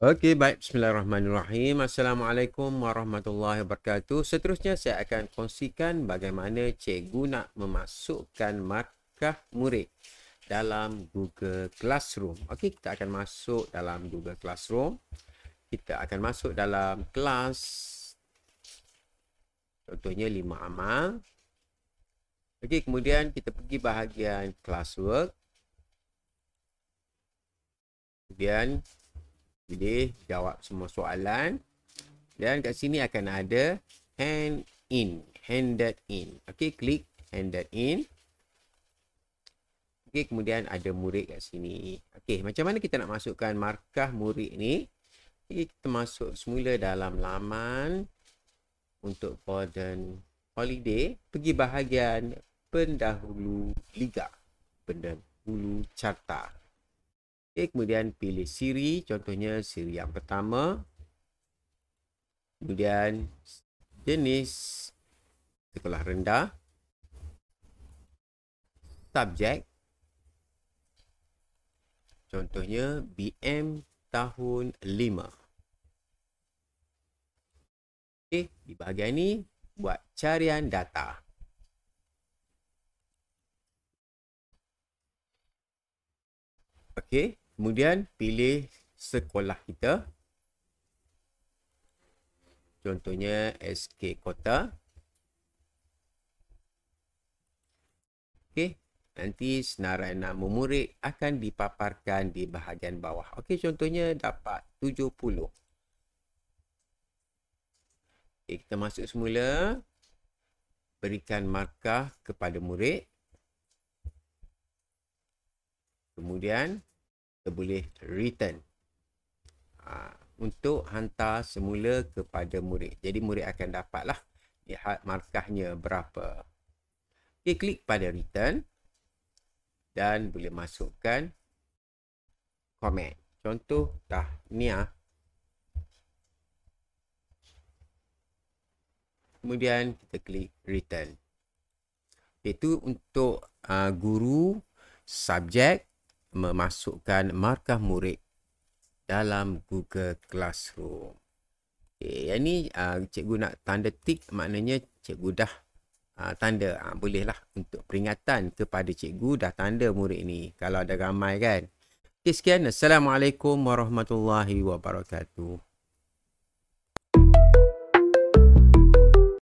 Okey, baik. Bismillahirrahmanirrahim. Assalamualaikum warahmatullahi wabarakatuh. Seterusnya saya akan kongsikan bagaimana cikgu nak memasukkan markah murid dalam Google Classroom. Okey, kita akan masuk dalam Google Classroom. Kita akan masuk dalam kelas, contohnya 5 amal. Okey, kemudian kita pergi bahagian classwork. Kemudian pilih jawab semua soalan, dan kat sini akan ada handed in. Okey, klik handed in. Okey, kemudian ada murid kat sini. Okey, macam mana kita nak masukkan markah murid ni? Okay, kita masuk semula dalam laman untuk Golden Holiday, pergi bahagian pendahulu liga, pendahulu carta. Okay, kemudian pilih siri, contohnya siri yang pertama. Kemudian jenis sekolah rendah. Subjek, contohnya BM tahun 5. Okay, di bahagian ini buat carian data. Okey, kemudian pilih sekolah kita. Contohnya SK Kota. Okey, nanti senarai nama murid akan dipaparkan di bahagian bawah. Okey, contohnya dapat 70. Okey, kita masuk semula. Berikan markah kepada murid. Kemudian kita boleh return untuk hantar semula kepada murid. Jadi murid akan dapatlah lihat markahnya berapa. Okay, klik pada return dan boleh masukkan komen. Contoh tahniah. Kemudian kita klik return. Itu untuk guru subjek memasukkan markah murid dalam Google Classroom. Okay, yang ni cikgu nak tanda tik, maknanya cikgu dah tanda. Bolehlah untuk peringatan kepada cikgu dah tanda murid ni kalau ada ramai kan. Okay, sekian. Assalamualaikum warahmatullahi wabarakatuh.